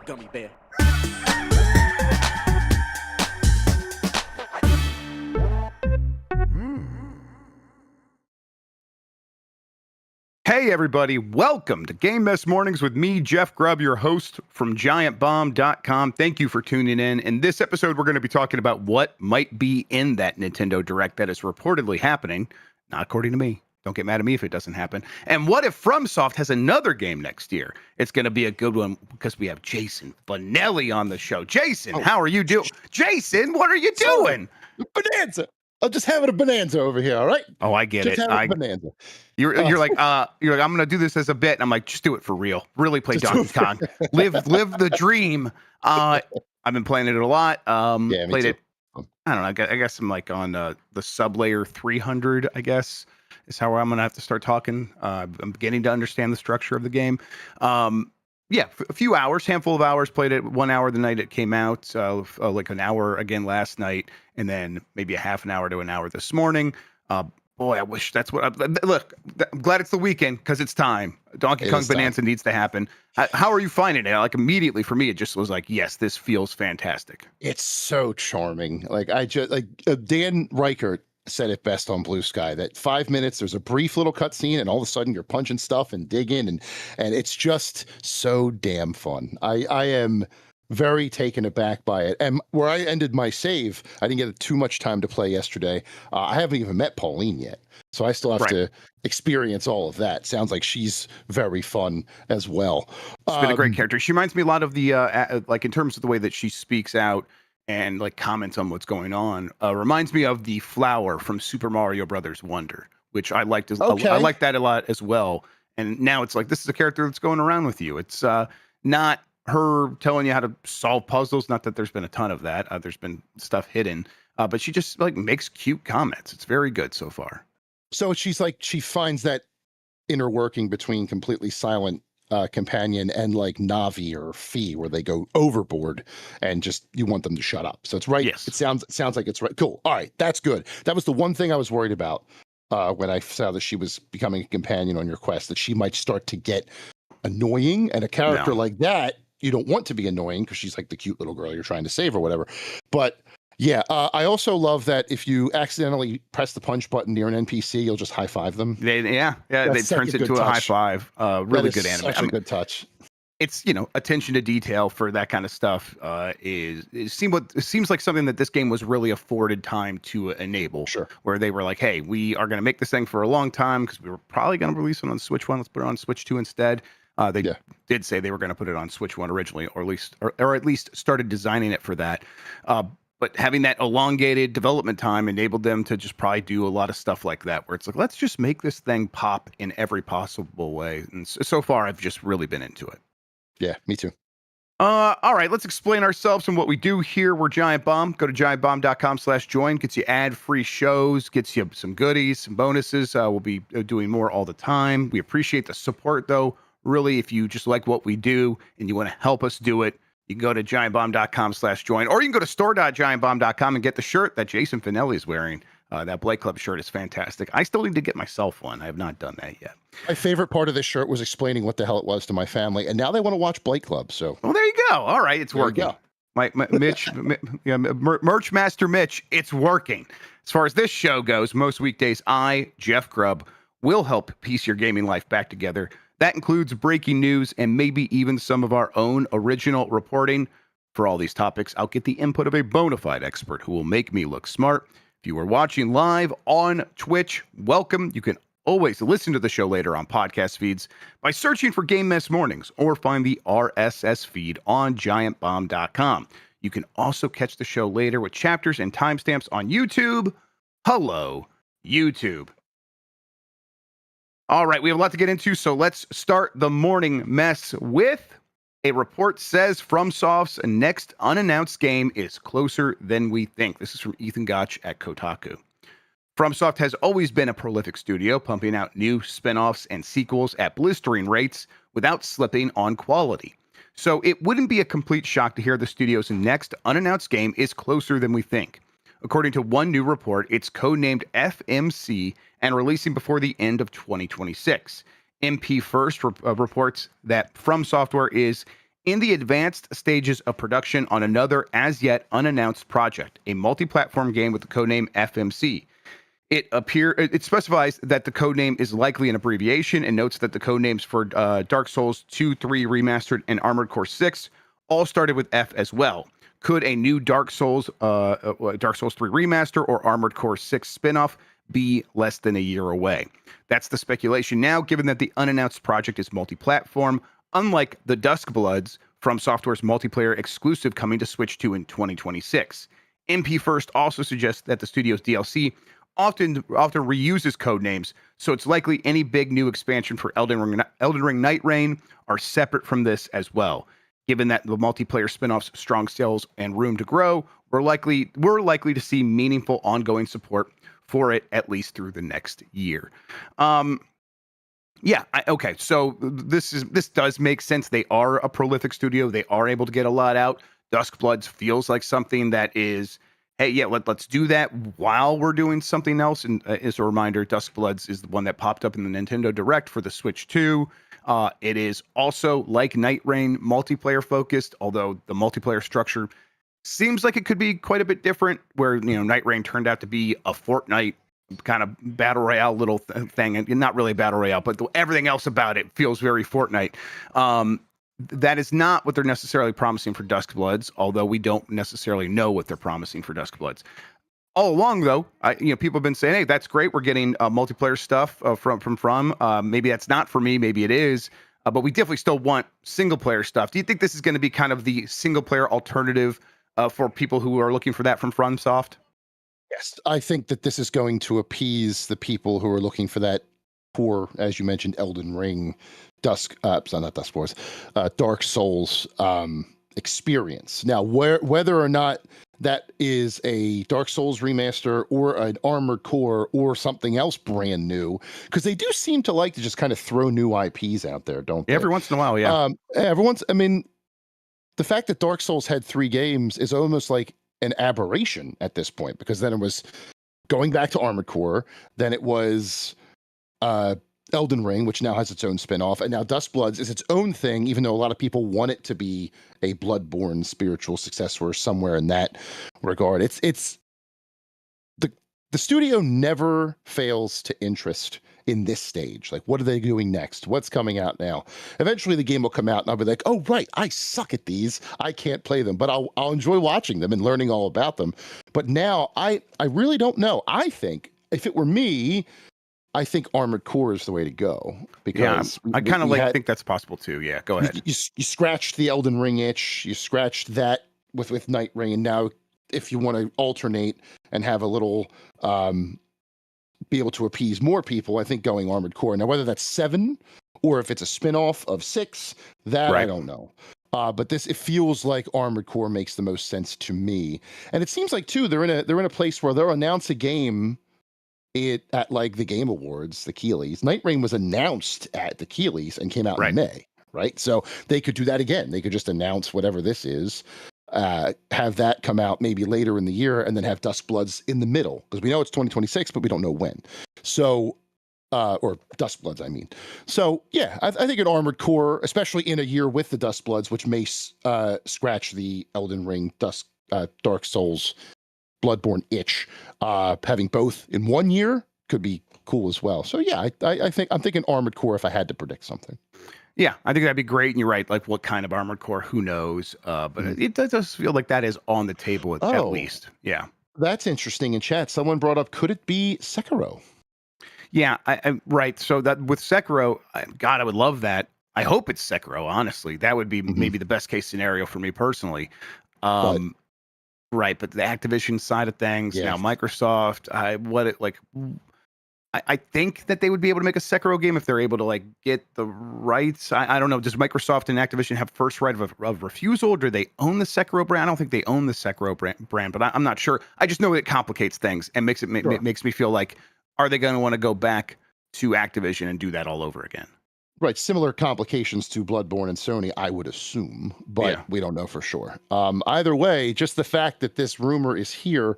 gummy bear. Hey everybody, welcome to Game Mess Mornings with me, Jeff Grubb, your host from GiantBomb.com. Thank you for tuning in. In this episode, we're going to be talking about what might be in that Nintendo Direct that is reportedly happening, not according to me. Don't get mad at me if it doesn't happen. And what if FromSoft has another game next year? It's going to be a good one because we have Jason Fanelli on the show. Jason, how are you doing? Jason, what are you doing? Bonanza. I'm just having a bonanza over here, all right? Oh, I get just it. Having a bonanza. You're like, I'm gonna do this as a bit. And I'm like, just do it for real. Really play Donkey Kong. live the dream. I've been playing it a lot. Yeah, played too. it. I don't know. I guess I'm like on the sublayer 300. I guess is how I'm gonna have to start talking. I'm beginning to understand the structure of the game. Yeah, a few hours, handful of hours. Played it 1 hour the night it came out. Like an hour again last night, and then maybe a half an hour to an hour this morning. Boy, I wish that's what. Look, I'm glad it's the weekend because it's time. Donkey Kong Bonanza needs to happen. How are you finding it? Like immediately for me, it just was like, yes, this feels fantastic. It's so charming. Like Dan Reichert said it best on Blue Sky that 5 minutes, there's a brief little cutscene, and all of a sudden you're punching stuff and digging, and it's just so damn fun. I am very taken aback by it. And where I ended my save, I didn't get too much time to play yesterday. I haven't even met Pauline yet, so I still have to experience all of that. Sounds like she's very fun as well. She's been a great character. She reminds me a lot of the like in terms of the way that she speaks out and like comments on what's going on. Reminds me of the flower from Super Mario Brothers Wonder, which I liked. I like that a lot as well. And now it's like this is a character that's going around with you. It's not her telling you how to solve puzzles. Not that there's been a ton of that. There's been stuff hidden, but she just like makes cute comments. It's very good so far. So she's like, she finds that inner working between completely silent companion and like Navi or Fee, where they go overboard and just you want them to shut up. So it's right. Yes. It sounds like it's right. Cool. All right, that's good. That was the one thing I was worried about when I saw that she was becoming a companion on your quest, that she might start to get annoying. And a character like that, you don't want to be annoying because she's like the cute little girl you're trying to save or whatever. But yeah, I also love that if you accidentally press the punch button near an NPC, you'll just high five them. It turns into a high five. Really good anime. Such a good touch. It's, attention to detail for that kind of stuff seems like something that this game was really afforded time to enable. Sure. Where they were like, hey, we are going to make this thing for a long time because we were probably going to release it on Switch 1. Let's put it on Switch 2 instead. They did say they were going to put it on Switch 1 originally, or at least started designing it for that. But having that elongated development time enabled them to just probably do a lot of stuff like that, where it's like, let's just make this thing pop in every possible way. And so far, I've just really been into it. Yeah, me too. All right, let's explain ourselves and what we do here. We're Giant Bomb. Go to giantbomb.com/join. Gets you ad-free shows, gets you some goodies, some bonuses. We'll be doing more all the time. We appreciate the support, though. Really, if you just like what we do and you want to help us do it, you can go to giantbomb.com/join, or you can go to store.giantbomb.com and get the shirt that Jason Fanelli is wearing. That Blake Club shirt is fantastic. I still need to get myself one. I have not done that yet. My favorite part of this shirt was explaining what the hell it was to my family, and now they want to watch Blake Club. So, well, there you go. All right, it's working. My Mitch, Merch Master Mitch, it's working. As far as this show goes, most weekdays, I, Jeff Grubb, will help piece your gaming life back together. That includes breaking news and maybe even some of our own original reporting. For all these topics, I'll get the input of a bona fide expert who will make me look smart. If you are watching live on Twitch, welcome. You can always listen to the show later on podcast feeds by searching for Game Mess Mornings, or find the RSS feed on giantbomb.com. You can also catch the show later with chapters and timestamps on YouTube. Hello, YouTube. All right, we have a lot to get into, so let's start the morning mess with a report says FromSoft's next unannounced game is closer than we think. This is from Ethan Gotch at Kotaku. FromSoft has always been a prolific studio, pumping out new spin-offs and sequels at blistering rates without slipping on quality. So it wouldn't be a complete shock to hear the studio's next unannounced game is closer than we think. According to one new report, it's codenamed FMC and releasing before the end of 2026. MP First reports that FromSoftware is in the advanced stages of production on another as yet unannounced project, a multi-platform game with the codename FMC. It specifies that the codename is likely an abbreviation and notes that the codenames for Dark Souls 2, 3 Remastered, and Armored Core 6 all started with F as well. Could a new Dark Souls 3 Remaster or Armored Core 6 spinoff be less than a year away? That's the speculation now, given that the unannounced project is multi-platform, unlike the Duskbloods, FromSoftware's multiplayer exclusive coming to Switch 2 in 2026. MP First also suggests that the studio's DLC often reuses code names, so it's likely any big new expansion for Elden Ring Night Rain are separate from this as well. Given that the multiplayer spin-off's strong sales and room to grow, we're likely to see meaningful ongoing support for it at least through the next year. Okay. So this does make sense. They are a prolific studio. They are able to get a lot out. Duskbloods feels like something that is, hey, yeah, let's do that while we're doing something else. And as a reminder, Duskbloods is the one that popped up in the Nintendo Direct for the Switch 2. It is also, like Night Rain, multiplayer focused, although the multiplayer structure seems like it could be quite a bit different, where, Night Rain turned out to be a Fortnite kind of battle royale little thing, and not really battle royale, but everything else about it feels very Fortnite. That is not what they're necessarily promising for Duskbloods, although we don't necessarily know what they're promising for Duskbloods. All along, though, people have been saying, "Hey, that's great. We're getting multiplayer stuff from. Maybe that's not for me. Maybe it is, but we definitely still want single player stuff." Do you think this is going to be kind of the single player alternative for people who are looking for that from FromSoft? Yes, I think that this is going to appease the people who are looking for that poor, as you mentioned, Elden Ring, Dark Souls experience. Now, whether or not that is a Dark Souls remaster or an Armored Core or something else brand new, because they do seem to like to just kind of throw new IPs out there, don't they? Every once in a while, yeah. I mean, the fact that Dark Souls had 3 games is almost like an aberration at this point, because then it was going back to Armored Core, then it was Elden Ring, which now has its own spin-off, and now Duskbloods is its own thing, even though a lot of people want it to be a Bloodborne spiritual successor or somewhere in that regard. It's the studio never fails to interest in this stage. Like, what are they doing next? What's coming out now? Eventually the game will come out and I'll be like, oh, right, I suck at these. I can't play them, but I'll enjoy watching them and learning all about them. But now I really don't know. I think if it were me, I think Armored Core is the way to go, because I kind of think that's possible too. Yeah, go ahead. You scratched the Elden Ring itch. You scratched that with Night Rain. And now if you want to alternate and have a little be able to appease more people, I think going Armored Core. Now, whether that's 7 or if it's a spin-off of 6, that right. I don't know. But it feels like Armored Core makes the most sense to me. And it seems like too, they're in a place where they'll announce a game at like the Game Awards, the Keeleys. Night Rain was announced at the Keeleys and came out in May, right? So they could do that again. They could just announce whatever this is, have that come out maybe later in the year, and then have Duskbloods in the middle, because we know it's 2026, but we don't know when. So, or Duskbloods, I mean. So yeah, I think an Armored Core, especially in a year with the Duskbloods, which may scratch the Elden Ring, Dark Souls, Bloodborne itch, having both in one year could be cool as well. So yeah, I'm thinking Armored Core if I had to predict something. Yeah, I think that'd be great. And you're right. Like, what kind of Armored Core? Who knows? But it does feel like that is on the table at least. Yeah, that's interesting. In chat, someone brought up, could it be Sekiro? Yeah, right. So that with Sekiro, God, I would love that. I hope it's Sekiro. Honestly, that would be maybe the best case scenario for me personally. Right, but the Activision side of things, now Microsoft, I think that they would be able to make a Sekiro game if they're able to like get the rights. I don't know. Does Microsoft and Activision have first right of refusal? Or do they own the Sekiro brand? I don't think they own the Sekiro brand, but I'm not sure. I just know it complicates things and makes me feel like, are they going to want to go back to Activision and do that all over again? Right, similar complications to Bloodborne and Sony, I would assume, but we don't know for sure. Either way, just the fact that this rumor is here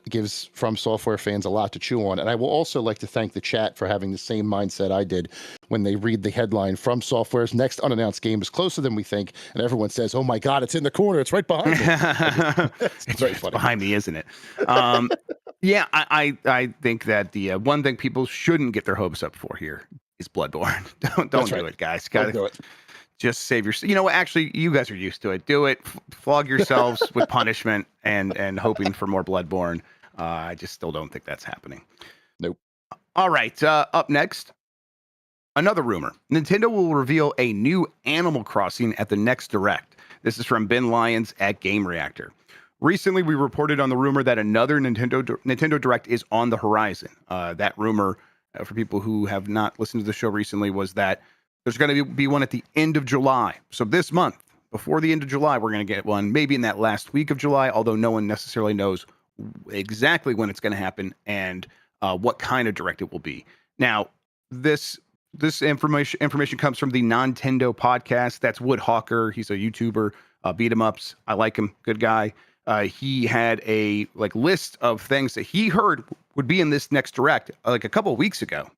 gives FromSoftware fans a lot to chew on. And I will also like to thank the chat for having the same mindset I did when they read the headline, FromSoftware's next unannounced game is closer than we think. And everyone says, oh my God, it's in the corner. It's right behind me. It's very funny. Behind me, isn't it? Yeah, I think that the one thing people shouldn't get their hopes up for here is Bloodborne. Don't do it, guys. Don't do it. Just save your. You know what? Actually, you guys are used to it. Do it. Flog yourselves with punishment and hoping for more Bloodborne. I just still don't think that's happening. Nope. All right. Up next, another rumor. Nintendo will reveal a new Animal Crossing at the next Direct. This is from Ben Lyons at Game Reactor. Recently, we reported on the rumor that another Nintendo Direct is on the horizon. That rumor, for people who have not listened to the show recently, was that there's going to be one at the end of July. So this month, before the end of July, we're going to get one, maybe in that last week of July, although no one necessarily knows exactly when it's going to happen and what kind of Direct it will be. Now, this information comes from the Nintendo podcast. That's Wood Hawker. He's a YouTuber, beat 'em ups. I like him. Good guy. He had a list of things that he heard would be in this next Direct a couple of weeks ago.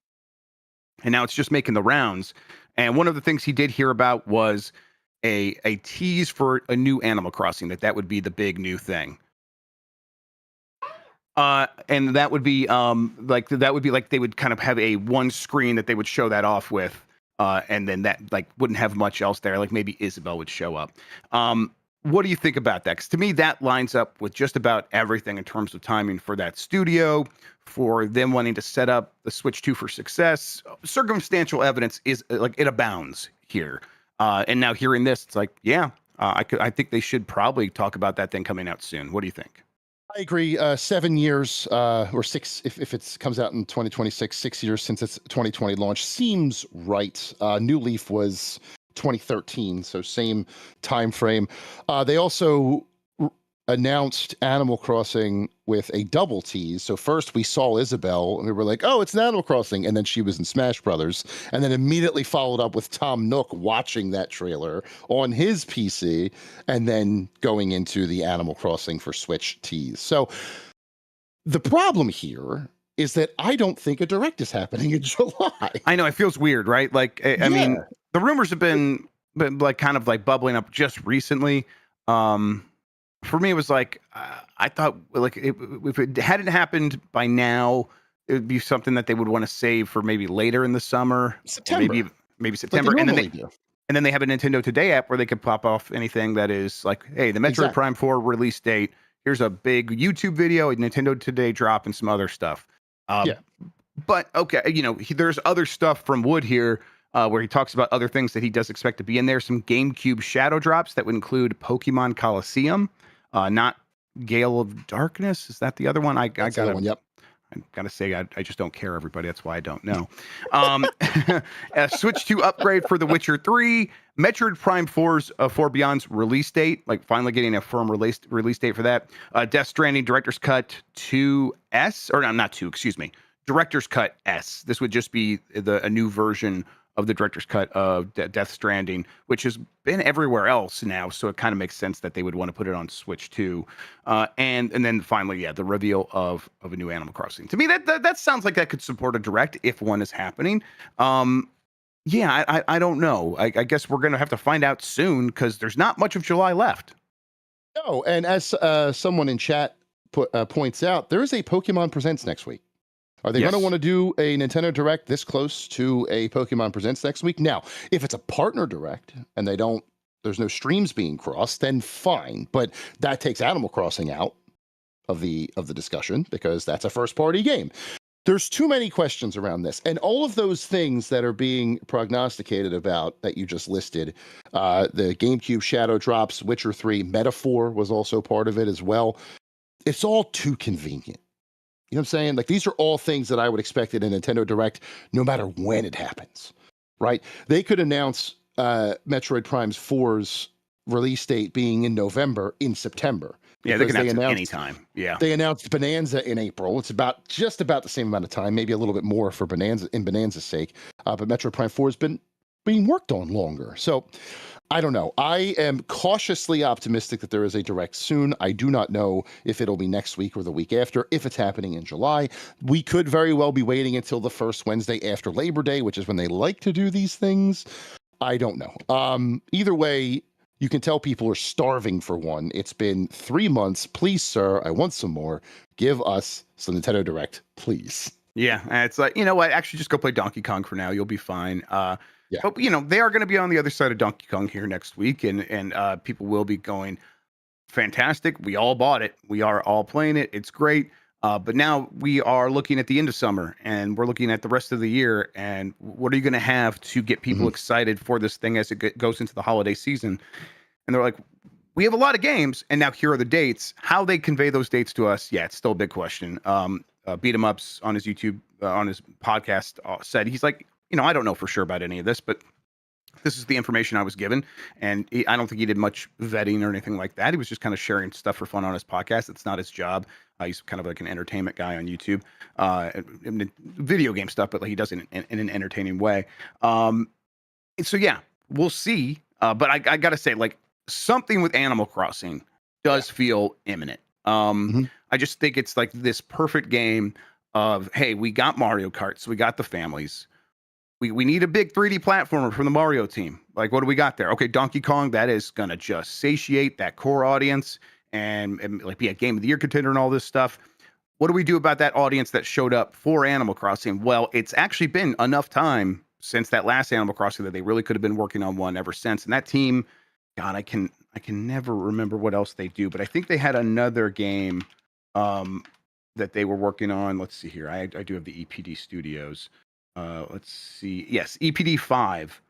And now it's just making the rounds. And one of the things he did hear about was a tease for a new Animal Crossing, that would be the big new thing. And that would be they would kind of have a one screen that they would show that off with. And then that wouldn't have much else there. Like maybe Isabelle would show up. What do you think about that? Because to me, that lines up with just about everything in terms of timing for that studio, for them wanting to set up the Switch 2 for success. Circumstantial evidence is it abounds here. And now hearing this, it's I think they should probably talk about that thing coming out soon. What do you think? I agree. 7 years or 6, if it comes out in 2026, 6 years since its 2020 launch seems right. New Leaf was 2013, so same time frame. They also announced Animal Crossing with a double tease. So first we saw Isabelle and we were like, oh, it's an Animal Crossing. And then she was in Smash Brothers, and then immediately followed up with Tom Nook watching that trailer on his PC and then going into the Animal Crossing for Switch tease. So the problem here is that I don't think a Direct is happening in July. I know, it feels weird, right? I mean, the rumors have been kind of bubbling up just recently. For me, it was I thought if it hadn't happened by now, it would be something that they would want to save for maybe later in the summer, September. maybe September, and then they have a Nintendo Today app where they could pop off anything that is hey, the Metroid Prime 4 release date. Here's a big YouTube video, a Nintendo Today drop, and some other stuff. But okay, there's other stuff from Wood here. Where he talks about other things that he does expect to be in there. Some GameCube shadow drops that would include Pokemon Coliseum, not Gale of Darkness. Is that the other one? I gotta say, I just don't care, everybody. That's why I don't know. A Switch 2 upgrade for The Witcher 3, Metroid Prime 4's 4 Beyond's release date, finally getting a firm release date for that. Death Stranding Director's Cut 2S, or not 2, excuse me, Director's Cut S. This would just be a new version of the Director's Cut of Death Stranding, which has been everywhere else now, so it kind of makes sense that they would want to put it on Switch 2. And then finally, the reveal of a new Animal Crossing. To me, that sounds like that could support a Direct if one is happening. I don't know. I guess we're going to have to find out soon, because there's not much of July left. No, and as someone in chat points out, there is a Pokemon Presents next week. Are they going to want to do a Nintendo Direct this close to a Pokemon Presents next week? Now, if it's a partner Direct and there's no streams being crossed, then fine. But that takes Animal Crossing out of the discussion, because that's a first party game. There's too many questions around this, and all of those things that are being prognosticated about that you just listed, the GameCube shadow drops, Witcher 3, Metaphor was also part of it as well. It's all too convenient. You know what I'm saying? These are all things that I would expect in a Nintendo Direct, no matter when it happens, right? They could announce Metroid Prime 4's release date being in November, in September. Yeah, they can announce it anytime. Yeah. They announced Bonanza in April. It's just about the same amount of time, maybe a little bit more for Bonanza's sake. But Metroid Prime 4 has been being worked on longer. So I don't know. I am cautiously optimistic that there is a direct soon. I do not know if it'll be next week or the week after, if it's happening in July. We could very well be waiting until the first Wednesday after Labor Day, which is when they like to do these things. I don't know. Either way, you can tell people are starving for one. It's been 3 months. Please, sir, I want some more. Give us some Nintendo Direct, please. Yeah, and it's like, you know what? Actually, just go play Donkey Kong for now. You'll be fine. Yeah. But you know, they are going to be on the other side of Donkey Kong here next week, and people will be going fantastic. We all bought it. We are all playing it. It's great. But now we are looking at the end of summer, and we're looking at the rest of the year. And what are you going to have to get people excited for this thing as it goes into the holiday season? And they're like, we have a lot of games, and now here are the dates. How they convey those dates to us, yeah, it's still a big question. Beat 'em ups on his YouTube, on his podcast, said he's like, you know, I don't know for sure about any of this, but this is the information I was given, and I don't think he did much vetting or anything like that. He was just kind of sharing stuff for fun on his podcast. It's not his job. He's kind of like an entertainment guy on YouTube, video game stuff, but like he does it in an entertaining way. So yeah, we'll see. But I gotta say, like, something with Animal Crossing does feel imminent. I just think it's like this perfect game of, hey, we got Mario Kart, so we got the families. We need a big 3D platformer from the Mario team. Like, what do we got there? Okay, Donkey Kong, that is going to just satiate that core audience and like be a Game of the Year contender and all this stuff. What do we do about that audience that showed up for Animal Crossing? Well, it's actually been enough time since that last Animal Crossing that they really could have been working on one ever since. And that team, God, I can never remember what else they do, but I think they had another game that they were working on. Let's see here. I do have the EPD Studios. Let's see. Yes, EPD 5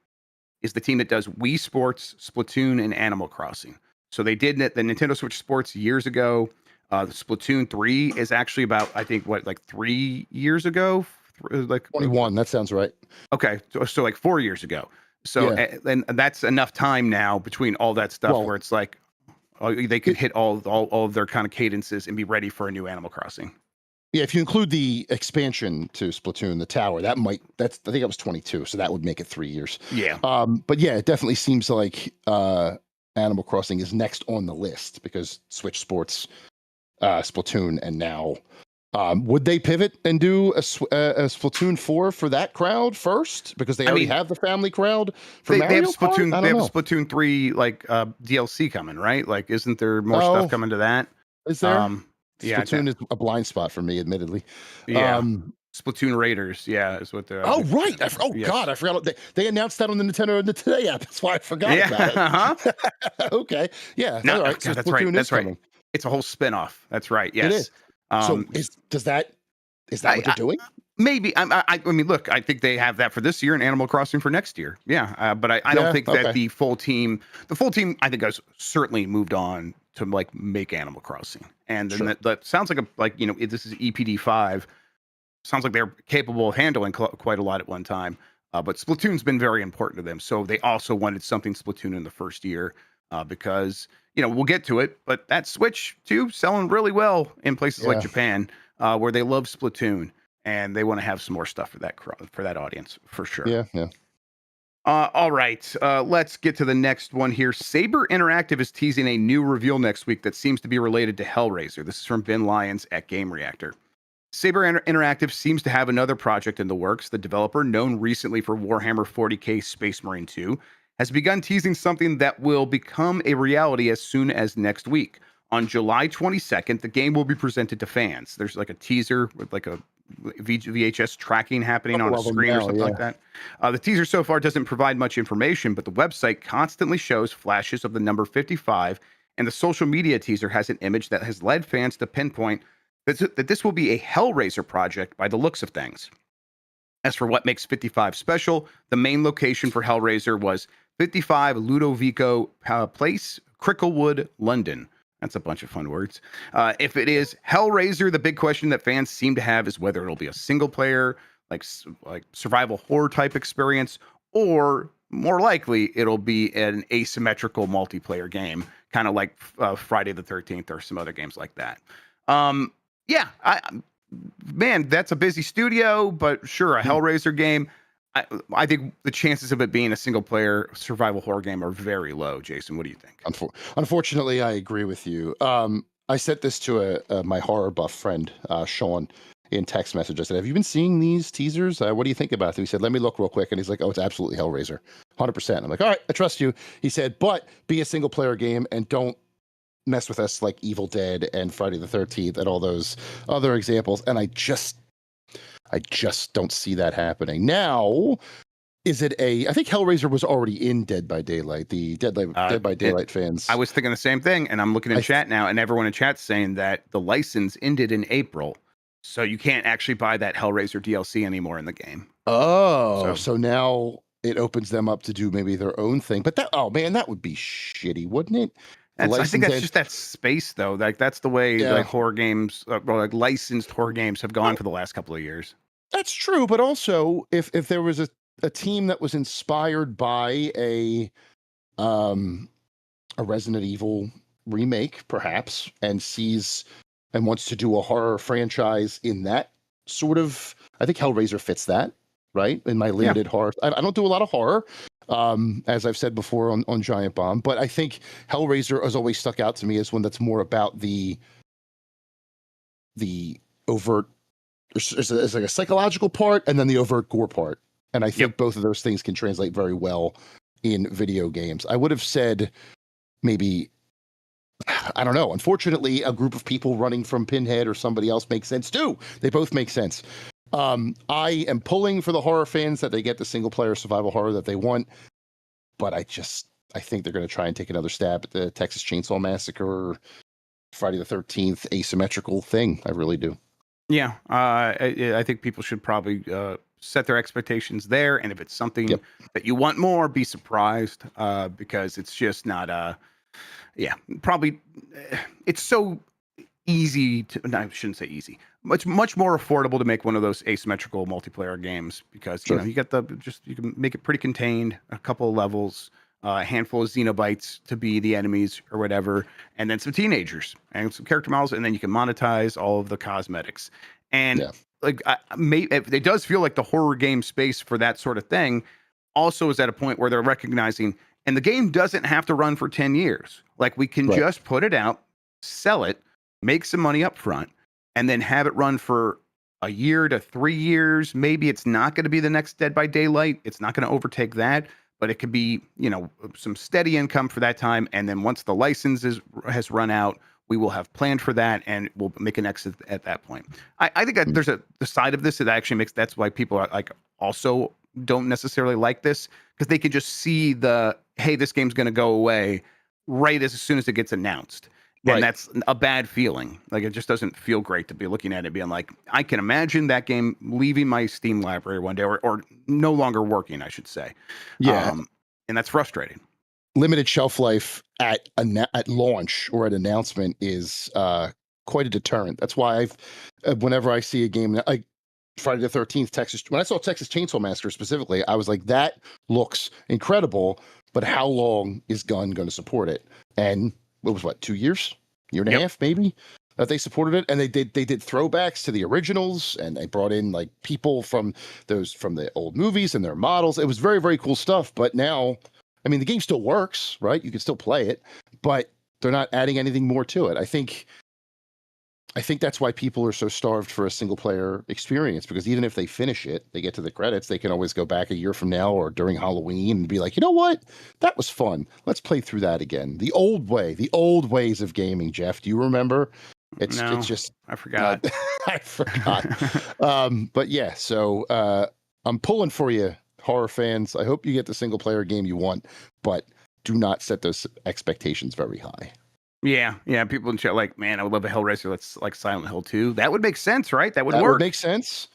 is the team that does Wii Sports, Splatoon, and Animal Crossing. So they did the Nintendo Switch Sports years ago. Splatoon 3 is actually about, I think, like 3 years ago? Like 21, that sounds right. Okay, so like 4 years ago. So and that's enough time now between all that stuff where it's like they could hit all of their kind of cadences and be ready for a new Animal Crossing. Yeah, if you include the expansion to Splatoon, the tower, I think that was 22, so that would make it 3 years. Yeah. But yeah, it definitely seems like Animal Crossing is next on the list because Switch Sports, Splatoon, and now would they pivot and do a Splatoon 4 for that crowd first because they already have the family crowd for Mario they have Kart? Splatoon. They have Splatoon 3 like DLC coming, right? Like, isn't there more stuff coming to that? Is there? Yeah, Splatoon is a blind spot for me, admittedly. Yeah, Splatoon Raiders, is what they're. Oh right! God, I forgot. They announced that on the Nintendo Today app. That's why I forgot about it. Okay, yeah. No, all right. So that's Splatoon right. That's right. Coming. It's a whole spin-off. That's right. Yes. It is. So is that what they're doing? Maybe. I mean, look, I think they have that for this year and Animal Crossing for next year. Yeah, but I don't think that the full team, I think has certainly moved on to like make Animal Crossing, and then that sounds like this is EPD 5. Sounds like they're capable of handling quite a lot at one time. But Splatoon's been very important to them, so they also wanted something Splatoon in the first year because we'll get to it, but that Switch 2 selling really well in places like Japan, where they love Splatoon, and they want to have some more stuff for that audience for sure. Yeah. All right, let's get to the next one here. Saber Interactive is teasing a new reveal next week that seems to be related to Hellraiser. This is from Ben Lyons at Game Reactor. Saber Interactive seems to have another project in the works. The developer, known recently for Warhammer 40k Space Marine 2, has begun teasing something that will become a reality as soon as next week. On July 22nd, the game will be presented to fans. There's like a teaser with like a VHS tracking happening on a screen or something like that. The teaser so far doesn't provide much information, but the website constantly shows flashes of the number 55, and the social media teaser has an image that has led fans to pinpoint that this will be a Hellraiser project by the looks of things. As for what makes 55 special, the main location for Hellraiser was 55 Ludovico Place, Cricklewood, London. That's a bunch of fun words. If it is Hellraiser, the big question that fans seem to have is whether it'll be a single player, like survival horror type experience, or more likely it'll be an asymmetrical multiplayer game, kind of like Friday the 13th or some other games like that. Man, that's a busy studio, but sure, a Hellraiser game. I think the chances of it being a single player survival horror game are very low. Jason, what do you think? Unfortunately, I agree with you. I sent this to my horror buff friend, Sean, in text message. I said, "Have you been seeing these teasers? What do you think about them?" He said, "Let me look real quick." And he's like, "Oh, it's absolutely Hellraiser, 100%." I'm like, "All right, I trust you." He said, "But be a single player game and don't mess with us like Evil Dead and Friday the 13th and all those other examples." And I just don't see that happening. Now, is it I think Hellraiser was already in Dead by Daylight. The Dead by Daylight fans. I was thinking the same thing, and I'm looking in chat now, and everyone in chat's saying that the license ended in April, so you can't actually buy that Hellraiser DLC anymore in the game. Oh, so now it opens them up to do maybe their own thing. But oh man, that would be shitty, wouldn't it? I think that's just that space, though. Like that's the way like horror games, or like licensed horror games, have gone for the last couple of years. That's true, but also if there was a team that was inspired by a Resident Evil remake, perhaps, and wants to do a horror franchise in that sort of, I think Hellraiser fits that, right? In my limited horror, I don't do a lot of horror, as I've said before on Giant Bomb, but I think Hellraiser has always stuck out to me as one that's more about the overt. There's like a psychological part and then the overt gore part. And I think both of those things can translate very well in video games. I would have said maybe, I don't know. Unfortunately, a group of people running from Pinhead or somebody else makes sense too. They both make sense. I am pulling for the horror fans that they get the single player survival horror that they want. But I think they're going to try and take another stab at the Texas Chainsaw Massacre, Friday the 13th asymmetrical thing. I really do. Yeah, I think people should probably set their expectations there, and if it's something that you want more, be surprised, because it's just not. Probably it's so easy to. No, I shouldn't say easy. Much more affordable to make one of those asymmetrical multiplayer games because you know you got you can make it pretty contained, a couple of levels. A handful of Xenobites to be the enemies or whatever, and then some teenagers and some character models, and then you can monetize all of the cosmetics. And it does feel like the horror game space for that sort of thing also is at a point where they're recognizing, and the game doesn't have to run for 10 years. Like we can just put it out, sell it, make some money up front, and then have it run for a year to 3 years. Maybe it's not going to be the next Dead by Daylight. It's not going to overtake that. But it could be, some steady income for that time. And then once the license has run out, we will have planned for that and we'll make an exit at that point. I think that there's the side of this that actually that's why people are like also don't necessarily like this because they can just see hey, this game's going to go away right as soon as it gets announced. And that's a bad feeling. Like it just doesn't feel great to be looking at it being like, I can imagine that game leaving my Steam library one day or no longer working, I should say. Yeah. And that's frustrating. Limited shelf life at launch or at announcement is quite a deterrent. That's why whenever I see a game like Friday the 13th, when I saw Texas Chainsaw Massacre specifically, I was like, that looks incredible, but how long is Gunn going to support it? And it was 2 years, year and a half, maybe, that they supported it. And they did throwbacks to the originals and they brought in like people from the old movies and their models. It was very, very cool stuff. But now, I mean, the game still works, right? You can still play it, but they're not adding anything more to it. I think that's why people are so starved for a single player experience, because even if they finish it, they get to the credits, they can always go back a year from now or during Halloween and be like, you know what? That was fun. Let's play through that again. The old ways of gaming, Jeff. Do you remember? It's just I forgot. I forgot. But yeah, so I'm pulling for you, horror fans. I hope you get the single player game you want, but do not set those expectations very high. Yeah. People in chat like, man, I would love a Hellraiser. Let's like Silent Hill 2. That would make sense, right? That would work. That would make sense.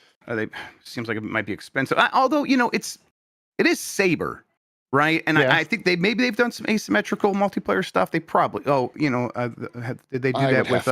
Seems like it might be expensive. Although, it is Saber, right? And I think they've done some asymmetrical multiplayer stuff. They probably, did they do that with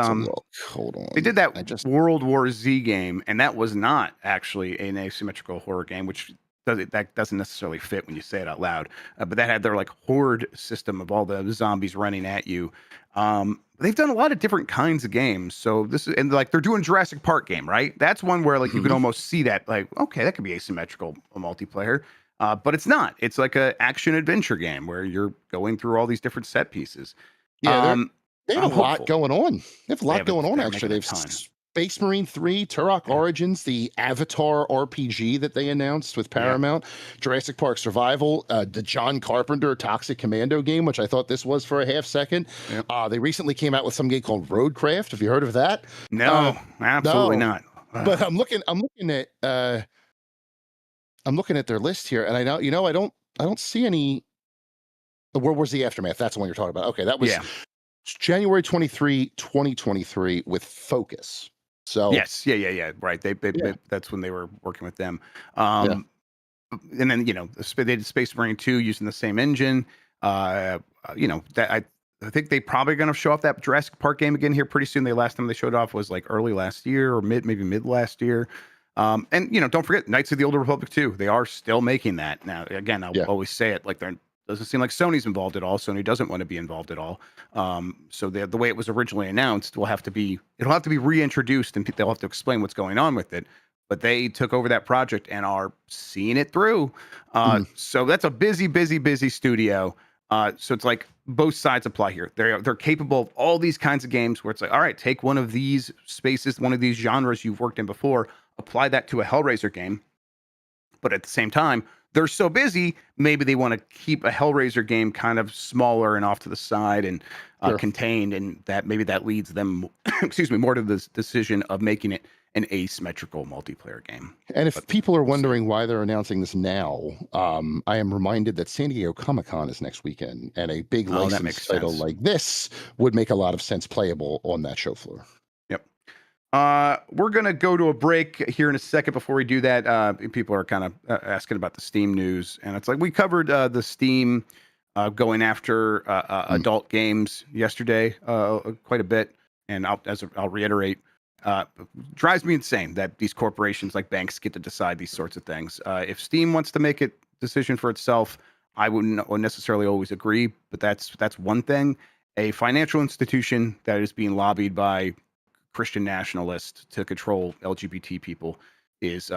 Hold on. They did that World War Z game, and that was not actually an asymmetrical horror game, which that doesn't necessarily fit when you say it out loud. But that had their like horde system of all the zombies running at you. They've done a lot of different kinds of games. So this is, and like they're doing Jurassic Park game, right? That's one where like you can almost see that like, okay, that could be asymmetrical multiplayer. But it's not. It's like a action adventure game where you're going through all these different set pieces. Yeah, Um, they have I'm a lot hopeful. going on. They have a lot going on, They're actually. making a They've ton. Space Marine 3, Turok Origins, the Avatar RPG that they announced with Paramount, Jurassic Park Survival, the John Carpenter Toxic Commando game, which I thought this was for a half second. They recently came out with some game called Roadcraft. Have you heard of that? No, absolutely No. not. But I'm looking at their list here, and I know, I don't see any. Where was the Aftermath? That's the one you're talking about. Okay, that was January 23, 2023 with Focus. So yes, yeah. Right. They that's when they were working with them. And then they did Space Marine 2 using the same engine. That I think they probably going to show off that Jurassic Park game again here pretty soon. The last time they showed off was like early last year or maybe mid last year. And don't forget Knights of the Old Republic 2. They are still making that now. Again, I'll always say it like they're. Doesn't seem like Sony's involved at all. Sony doesn't want to be involved at all. So the way it was originally announced it'll have to be reintroduced, and they'll have to explain what's going on with it. But they took over that project and are seeing it through. So that's a busy studio. So it's like both sides apply here. They're capable of all these kinds of games where it's like, all right, take one of these spaces, one of these genres you've worked in before, apply that to a Hellraiser game. But at the same time, they're so busy, maybe they want to keep a Hellraiser game kind of smaller and off to the side and contained, and that maybe that leads them, more to this decision of making it an asymmetrical multiplayer game. And if people are wondering why they're announcing this now, I am reminded that San Diego Comic-Con is next weekend, and a big licensed title like this would make a lot of sense playable on that show floor. We're going to go to a break here in a second. Before we do that, people are kind of asking about the Steam news. And it's like we covered the Steam going after adult games yesterday quite a bit. And I'll reiterate, drives me insane that these corporations like banks get to decide these sorts of things. If Steam wants to make a decision for itself, I wouldn't necessarily always agree. But that's one thing. A financial institution that is being lobbied by Christian nationalists to control LGBT people is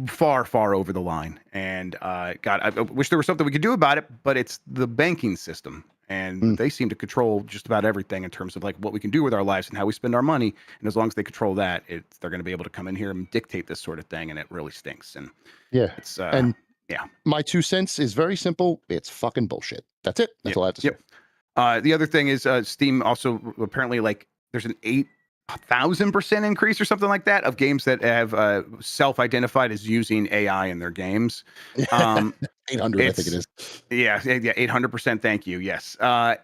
far over the line. And God, I wish there was something we could do about it, but it's the banking system. And they seem to control just about everything in terms of like what we can do with our lives and how we spend our money. And as long as they control that, they're going to be able to come in here and dictate this sort of thing. And it really stinks. And it's my 2 cents is very simple. It's fucking bullshit. That's it. That's all I have to say. The other thing is Steam also apparently like there's an 8,000% increase or something like that of games that have self-identified as using AI in their games. 800, I think it is. Yeah, 800%. Thank you. Yes. That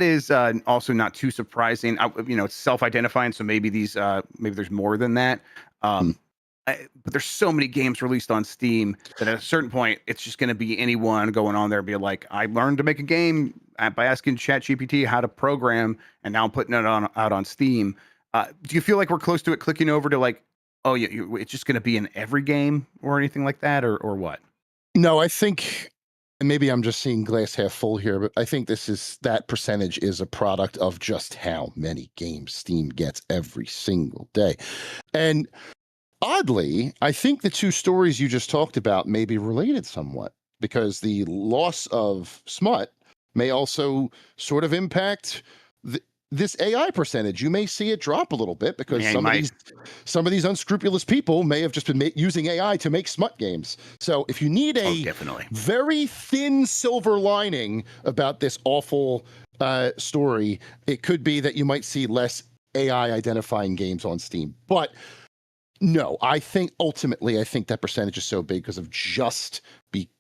is also not too surprising. It's self-identifying, so maybe maybe there's more than that. But there's so many games released on Steam that at a certain point, it's just going to be anyone going on there and be like, I learned to make a game by asking ChatGPT how to program, and now I'm putting it out on Steam. Do you feel like we're close to it clicking over to like, oh, yeah, it's just going to be in every game or anything like that, or what? No, I think, and maybe I'm just seeing glass half full here, but I think that percentage is a product of just how many games Steam gets every single day. And oddly, I think the 2 stories you just talked about may be related somewhat, because the loss of Smut may also sort of impact this AI percentage. You may see it drop a little bit because some of these unscrupulous people may have just been using AI to make Smut games. So if you need a very thin silver lining about this awful story, it could be that you might see less AI identifying games on Steam. But no, I think ultimately, that percentage is so big because of just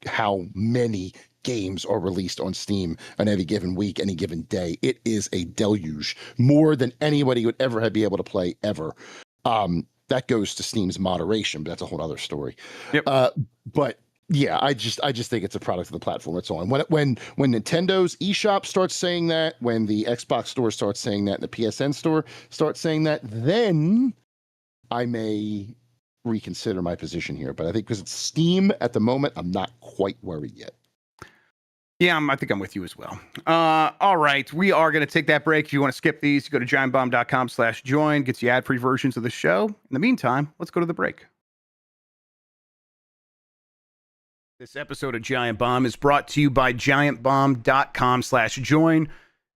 how many games are released on Steam on any given week, any given day. It is a deluge, more than anybody would ever be able to play ever. That goes to Steam's moderation, but that's a whole other story. But yeah, I just think it's a product of the platform it's on. When Nintendo's eShop starts saying that, when the Xbox store starts saying that, and the PSN store starts saying that, then I may reconsider my position here, but I think because it's Steam at the moment, I'm not quite worried yet. Yeah, I think I'm with you as well. All right, we are going to take that break. If you want to skip these, you go to giantbomb.com/join, gets you ad-free versions of the show. In the meantime, let's go to the break. This episode of Giant Bomb is brought to you by giantbomb.com/join.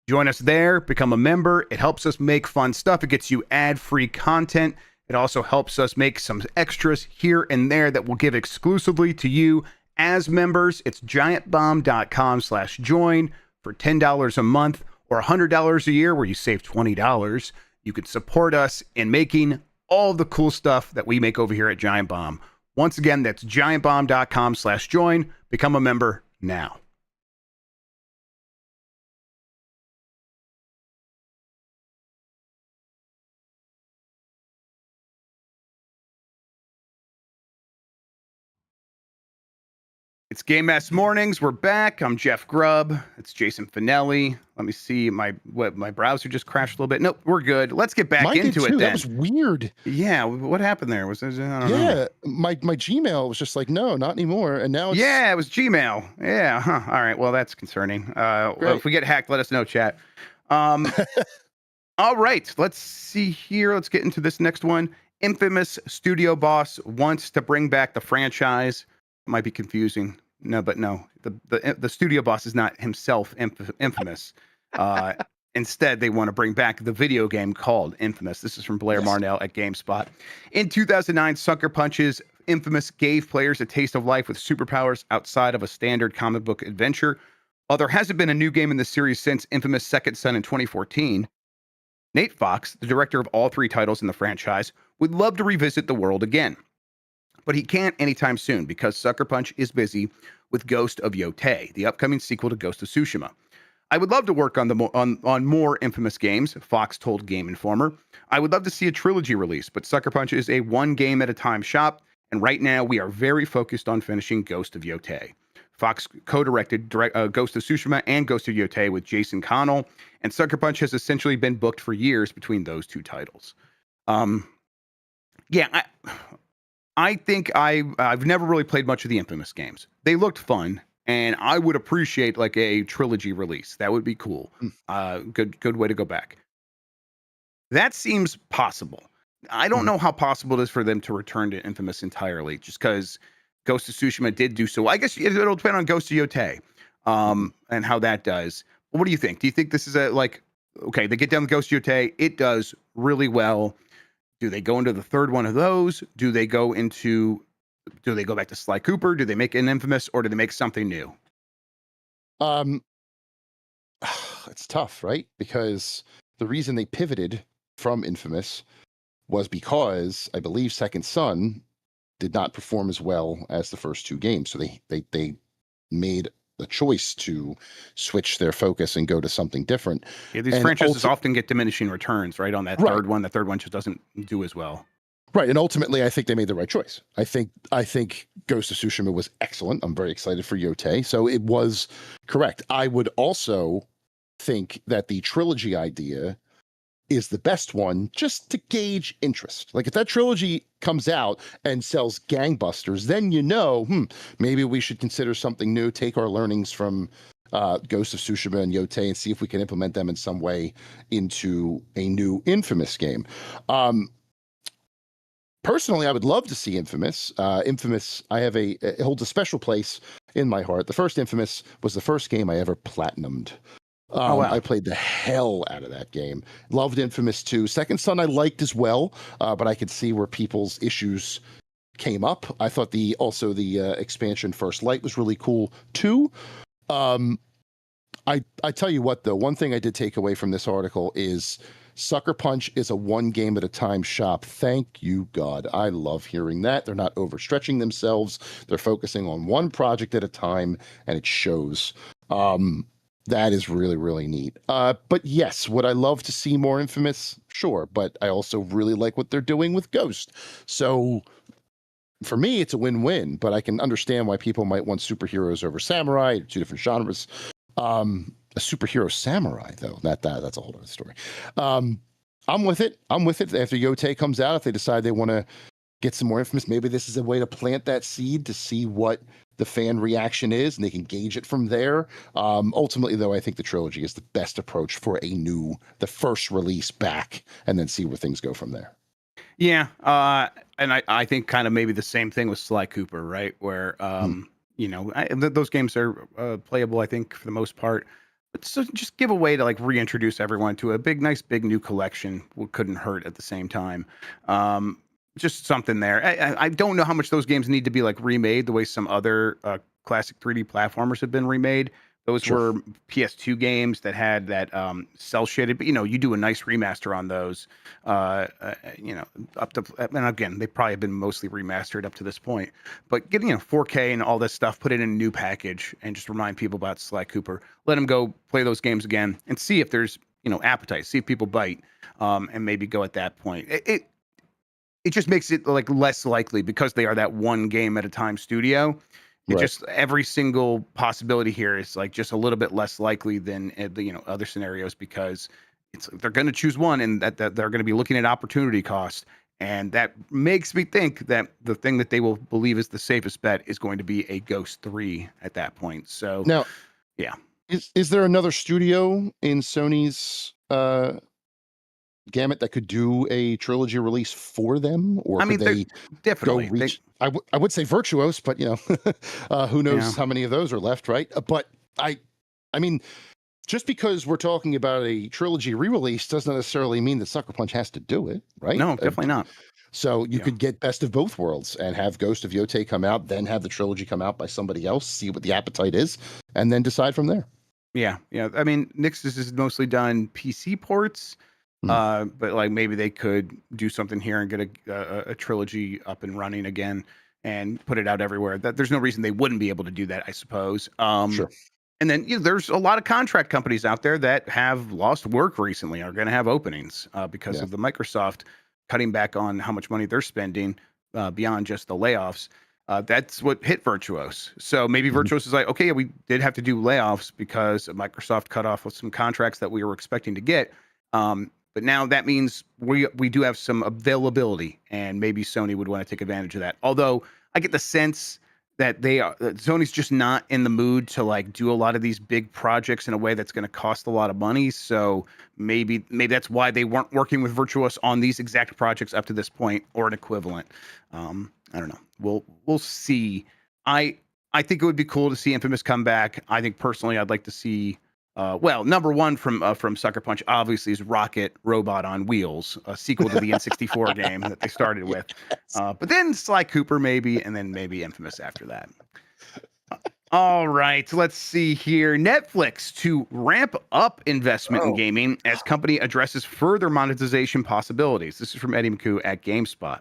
Join us there, become a member. It helps us make fun stuff. It gets you ad-free content. It also helps us make some extras here and there that we'll give exclusively to you as members. It's giantbomb.com/join for $10 a month or $100 a year, where you save $20. You can support us in making all the cool stuff that we make over here at Giant Bomb. Once again, that's giantbomb.com/join. Become a member now. It's Game Mess Mornings. We're back. I'm Jeff Grubb. It's Jason Fanelli. Let me see. My browser just crashed a little bit. Nope, we're good. Let's get back into it then. That was weird. Yeah, what happened there? I don't know. Yeah, my Gmail was just like, no, not anymore. And now it's... Yeah, it was Gmail. Yeah. Huh. All right. Well, that's concerning. Well, if we get hacked, let us know, chat. All right. Let's see here. Let's get into this next one. Infamous studio boss wants to bring back the franchise. Might be confusing. No. The studio boss is not himself infamous. Instead, they want to bring back the video game called Infamous. This is from Blair Marnell at GameSpot. In 2009, Sucker Punch's Infamous gave players a taste of life with superpowers outside of a standard comic book adventure. While there hasn't been a new game in the series since Infamous Second Son in 2014, Nate Fox, the director of all three titles in the franchise, would love to revisit the world again. But he can't anytime soon because Sucker Punch is busy with Ghost of Yotei, the upcoming sequel to Ghost of Tsushima. I would love to work on more Infamous games, Fox told Game Informer. I would love to see a trilogy release, but Sucker Punch is a one game at a time shop, and right now we are very focused on finishing Ghost of Yotei. Fox co-directed Ghost of Tsushima and Ghost of Yotei with Jason Connell, and Sucker Punch has essentially been booked for years between those two titles. I think I've never really played much of the Infamous games. They looked fun, and I would appreciate like a trilogy release. That would be cool. Good way to go back. That seems possible. I don't know how possible it is for them to return to Infamous entirely, just because Ghost of Tsushima did do so. I guess it'll depend on Ghost of Yotei and how that does. But what do you think? Do you think this is okay, they get down with Ghost of Yotei. It does really well. Do they go into the third one of those? Do they go back to Sly Cooper? Do they make an Infamous, or do they make something new? It's tough, right? Because the reason they pivoted from Infamous was because I believe Second Son did not perform as well as the first two games. So they made the choice to switch their focus and go to something different. Yeah, these franchises often get diminishing returns, right? On that third one, the third one just doesn't do as well. Right, and ultimately, I think they made the right choice. I think Ghost of Tsushima was excellent. I'm very excited for Yotei, so it was correct. I would also think that the trilogy idea is the best one, just to gauge interest. Like if that trilogy comes out and sells gangbusters, then maybe we should consider something new, take our learnings from Ghost of Tsushima and Yotei and see if we can implement them in some way into a new Infamous game. Personally, I would love to see Infamous. Infamous, it holds a special place in my heart. The first Infamous was the first game I ever platinumed. Wow. I played the hell out of that game. Loved Infamous 2. Second Son I liked as well, but I could see where people's issues came up. I thought the expansion First Light was really cool too. I tell you what though, one thing I did take away from this article is Sucker Punch is a one game at a time shop. Thank you, God. I love hearing that. They're not overstretching themselves. They're focusing on one project at a time, and it shows. That is really, really neat. But yes, would I love to see more Infamous? Sure, but I also really like what they're doing with Ghost. So for me, it's a win-win, but I can understand why people might want superheroes over samurai, two different genres. A superhero samurai, though, that's a whole other story. I'm with it. After Yotei comes out, if they decide they want to get some more Infamous. Maybe this is a way to plant that seed to see what the fan reaction is, and they can gauge it from there. Ultimately, though, I think the trilogy is the best approach for the first release back, and then see where things go from there. Yeah, and I think kind of maybe the same thing with Sly Cooper, right? Where those games are playable, I think, for the most part. But so just give a way to like reintroduce everyone to a nice big new collection couldn't hurt at the same time. Just something there. I don't know how much those games need to be like remade the way some other classic 3D platformers have been remade. Those were PS2 games that had that cell shaded, but you do a nice remaster on those. Up to, and again, they probably have been mostly remastered up to this point. But getting 4K and all this stuff, put it in a new package, and just remind people about Sly Cooper. Let them go play those games again and see if there's appetite. See if people bite, and maybe go at that point. It just makes it like less likely because they are that one game at a time studio. Just every single possibility here is like just a little bit less likely than other scenarios, because they're going to choose one, and that they're going to be looking at opportunity cost, and that makes me think that the thing that they will believe is the safest bet is going to be a Ghost 3 at that point. So now, yeah, is there another studio in Sony's gamut that could do a trilogy release for them, or could they definitely go reach? I would say Virtuos, but who knows how many of those are left, right? But I mean, just because we're talking about a trilogy re-release doesn't necessarily mean that Sucker Punch has to do it, right? No, definitely not. So you could get best of both worlds and have Ghost of Yotei come out, then have the trilogy come out by somebody else, see what the appetite is, and then decide from there. Yeah. I mean, Nixus is mostly done PC ports. But like maybe they could do something here and get a trilogy up and running again and put it out everywhere. That there's no reason they wouldn't be able to do that, I suppose. Sure. And then there's a lot of contract companies out there that have lost work recently, are going to have openings because of the Microsoft cutting back on how much money they're spending beyond just the layoffs. That's what hit Virtuos. So maybe Virtuos is like, okay, we did have to do layoffs because Microsoft cut off with some contracts that we were expecting to get. But now that means we do have some availability, and maybe Sony would want to take advantage of that. Although I get the sense that Sony's just not in the mood to like do a lot of these big projects in a way that's going to cost a lot of money. So maybe that's why they weren't working with Virtuos on these exact projects up to this point, or an equivalent. I don't know. We'll see. I think it would be cool to see Infamous come back. I think personally, I'd like to see. Number one from Sucker Punch obviously is Rocket Robot on Wheels, a sequel to the N64 game that they started with. But then Sly Cooper maybe, and then maybe Infamous after that. All right, let's see here. Netflix to ramp up investment in gaming as company addresses further monetization possibilities. This is from Eddie McCoo at GameSpot.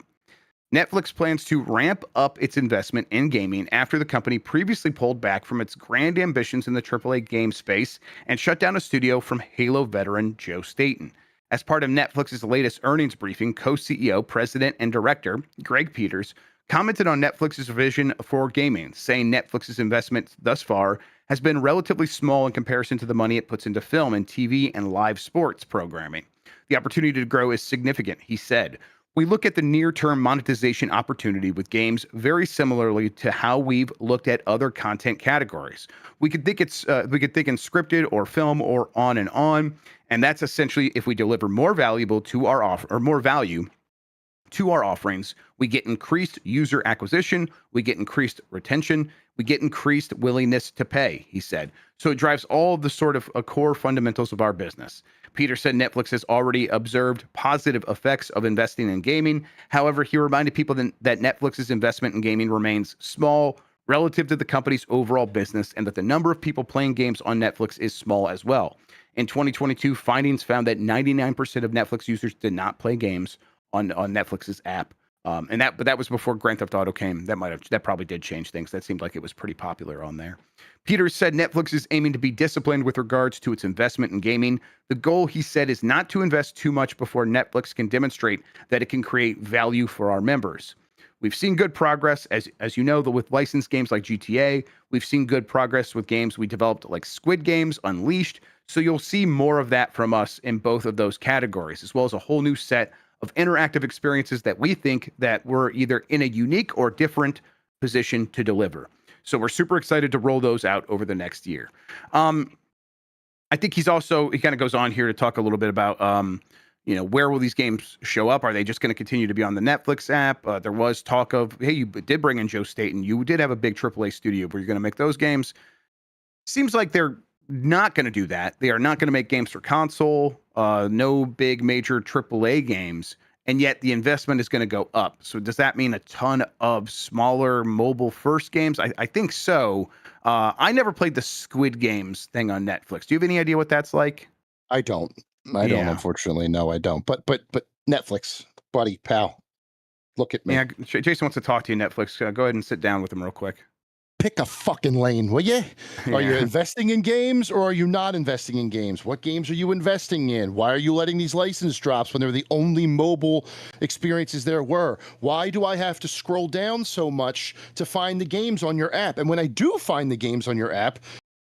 Netflix plans to ramp up its investment in gaming after the company previously pulled back from its grand ambitions in the AAA game space and shut down a studio from Halo veteran Joe Staten. As part of Netflix's latest earnings briefing, co-CEO, president, and director Greg Peters commented on Netflix's vision for gaming, saying Netflix's investment thus far has been relatively small in comparison to the money it puts into film and TV and live sports programming. The opportunity to grow is significant, he said. We look at the near-term monetization opportunity with games very similarly to how we've looked at other content categories. We could think in scripted or film or on, and that's essentially if we deliver more valuable to our more value to our offerings, we get increased user acquisition, we get increased retention, we get increased willingness to pay, he said. So it drives all of the sort of core fundamentals of our business. Peter said Netflix has already observed positive effects of investing in gaming. However, he reminded people that Netflix's investment in gaming remains small relative to the company's overall business, and that the number of people playing games on Netflix is small as well. In 2022, findings found that 99% of Netflix users did not play games on Netflix's app. But that was before Grand Theft Auto came. That probably did change things. That seemed like it was pretty popular on there. Peters said Netflix is aiming to be disciplined with regards to its investment in gaming. The goal, he said, is not to invest too much before Netflix can demonstrate that it can create value for our members. We've seen good progress, as you know, with licensed games like GTA. We've seen good progress with games we developed like Squid Games, Unleashed. So you'll see more of that from us in both of those categories, as well as a whole new set of interactive experiences that we think that we're either in a unique or different position to deliver. So we're super excited to roll those out over the next year. I think he kind of goes on here to talk a little bit about, where will these games show up? Are they just going to continue to be on the Netflix app? There was talk of, hey, you did bring in Joe Staten. You did have a big AAA studio where you're going to make those games. Seems like they're not going to do that. They are not going to make games for console, no big major AAA games. And yet the investment is going to go up. So does that mean a ton of smaller mobile first games? I think so. I never played the Squid Games thing on Netflix. Do you have any idea what that's like? I don't, unfortunately. No, I don't. But Netflix, buddy, pal, look at me. Yeah, Jason wants to talk to you, Netflix. Go ahead and sit down with him real quick. Pick a fucking lane, will you? Are you investing in games or are you not investing in games? What games are you investing in? Why are you letting these license drops when they're the only mobile experiences there were? Why do I have to scroll down so much to find the games on your app? And when I do find the games on your app,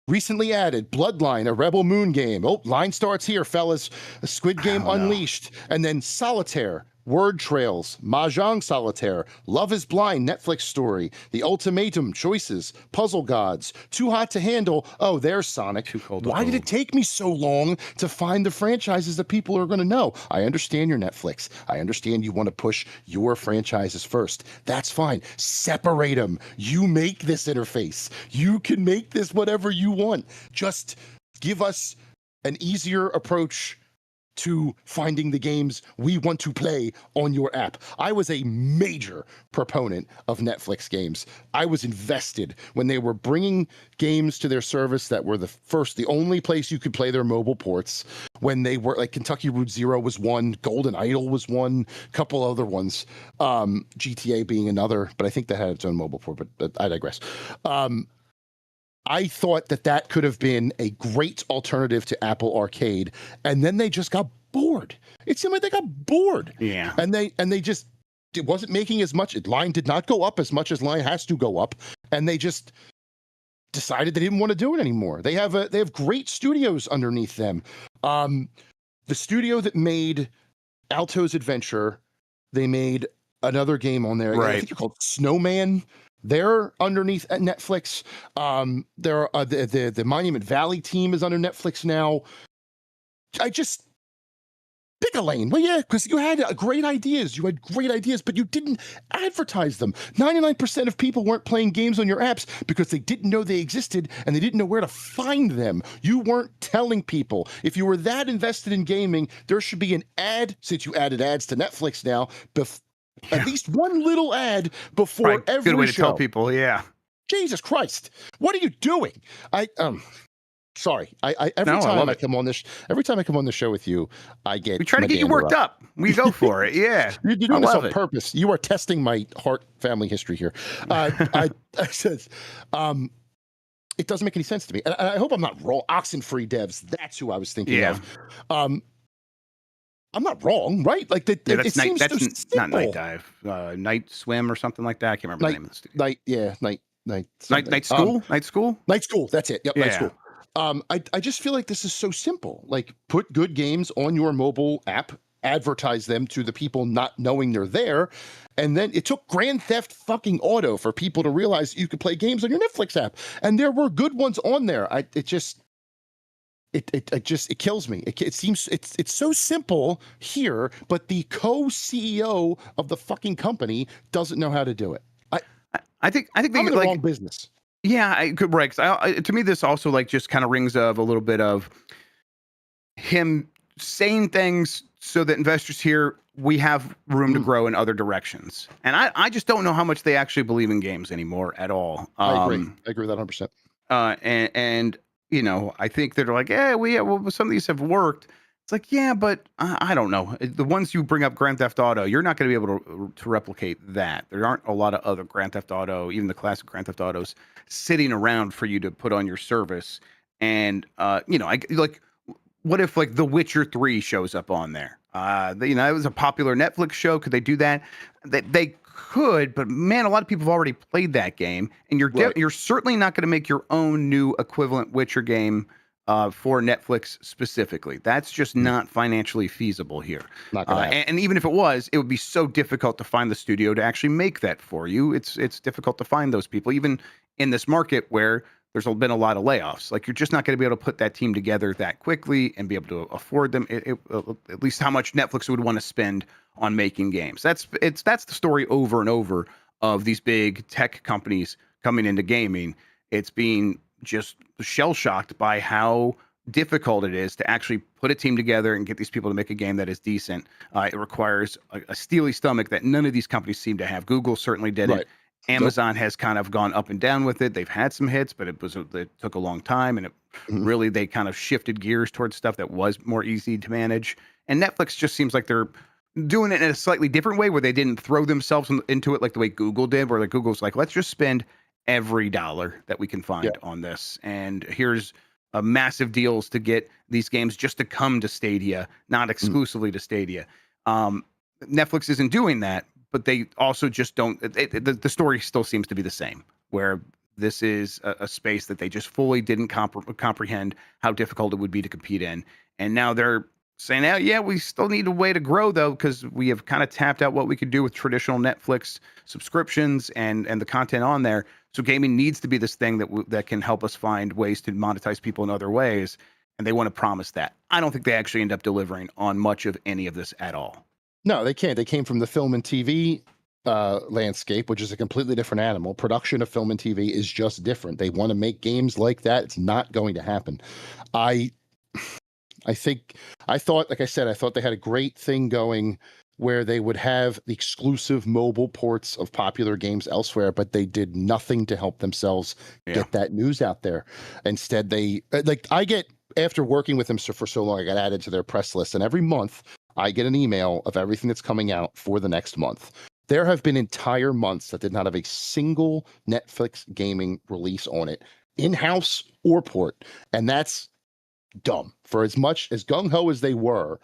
recently added Bloodline, a Rebel Moon game. Oh, line starts here, fellas. A Squid Game Unleashed. And then Solitaire, Word Trails, Mahjong Solitaire, Love is Blind, Netflix story, The Ultimatum, Choices, Puzzle Gods, Too Hot to Handle. Oh, there's Sonic. Too cold. Why did it take me so long to find the franchises that people are going to know? I understand your Netflix. I understand you want to push your franchises first. That's fine. Separate them. You make this interface. You can make this whatever you want. Just give us an easier approach to finding the games we want to play on your app. I was a major proponent of Netflix games. I was invested when they were bringing games to their service that were the only place you could play their mobile ports. When they were like Kentucky Route Zero was one, Golden Idol was one, a couple other ones, GTA being another, but I think that had its own mobile port, but I digress. I thought that could have been a great alternative to Apple Arcade, and then they just got bored. It seemed like they got bored. Yeah. And they just, it wasn't making as much. Line did not go up as much as Line has to go up, and they just decided they didn't want to do it anymore. They have great studios underneath them. The studio that made Alto's Adventure, they made another game on there. Right. I think it's called Snowman. They're underneath at Netflix. There are the Monument Valley team is under Netflix now. I just pick a lane. Well, yeah, because you had great ideas. You had great ideas, but you didn't advertise them. 99% of people weren't playing games on your apps because they didn't know they existed and they didn't know where to find them. You weren't telling people. If you were that invested in gaming, there should be an ad, since you added ads to Netflix now, at least one little ad before every good way to show. tell people. Yeah. Jesus Christ, what are you doing? Sorry. Every time I come on the show with you, I get. We try to get you worked up. We go for it. Yeah. You're doing this on purpose. You are testing my heart family history here. I said, it doesn't make any sense to me, and I hope I'm not wrong. Oxenfree devs. That's who I was thinking of. I'm not wrong, right? Like it seems so simple. Not Night Dive, Night Swim or something like that. I can't remember the name of the studio. Night School. Night School. That's it. Yep. Yeah. Night School. I just feel like this is so simple. Like, put good games on your mobile app, advertise them to the people not knowing they're there, and then it took Grand Theft fucking Auto for people to realize you could play games on your Netflix app, and there were good ones on there. It kills me. It seems it's so simple here, but the co-CEO of the fucking company doesn't know how to do it. I think I'm in the wrong business. Yeah, right. To me, this also just kind of rings of a little bit of him saying things so that investors hear we have room to grow in other directions. And I just don't know how much they actually believe in games anymore at all. I agree with that 100%. And I think they're like, well, some of these have worked. It's like, yeah, but I don't know. The ones you bring up, Grand Theft Auto, you're not going to be able to replicate that. There aren't a lot of other Grand Theft Auto, even the classic Grand Theft Autos, sitting around for you to put on your service. And what if The Witcher 3 shows up on there? It was a popular Netflix show. Could they do that? They could, but man, a lot of people have already played that game, and you're certainly not going to make your own new equivalent Witcher game for Netflix specifically. That's just not financially feasible here. Not gonna happen. And even if it was, it would be so difficult to find the studio to actually make that for you. It's difficult to find those people, even in this market where there's been a lot of layoffs. Like, you're just not going to be able to put that team together that quickly and be able to afford them. At least how much Netflix would want to spend on making games. That's the story over and over of these big tech companies coming into gaming. It's being just shell shocked by how difficult it is to actually put a team together and get these people to make a game that is decent. It requires a steely stomach that none of these companies seem to have. Google certainly didn't. Right. Amazon has kind of gone up and down with it. They've had some hits, but it took a long time, and really they kind of shifted gears towards stuff that was more easy to manage. And Netflix just seems like they're doing it in a slightly different way, where they didn't throw themselves into it like the way Google did, where like Google's like, let's just spend every dollar that we can find on this, and here's massive deals to get these games just to come to Stadia, not exclusively to Stadia. Netflix isn't doing that, but they also just don't. The story still seems to be the same, where this is a space that they just fully didn't comprehend how difficult it would be to compete in, and now they're saying, oh, yeah, we still need a way to grow, though, because we have kind of tapped out what we could do with traditional Netflix subscriptions and the content on there. So gaming needs to be this thing that can help us find ways to monetize people in other ways, and they want to promise that. I don't think they actually end up delivering on much of any of this at all. No, they can't. They came from the film and TV landscape, which is a completely different animal. Production of film and TV is just different. They want to make games like that. It's not going to happen. I thought they had a great thing going where they would have the exclusive mobile ports of popular games elsewhere, but they did nothing to help themselves get that news out there. Instead, after working with them for so long, I got added to their press list, and every month I get an email of everything that's coming out for the next month. There have been entire months that did not have a single Netflix gaming release on it, in-house or port, and that's dumb. For as much as gung-ho as they were,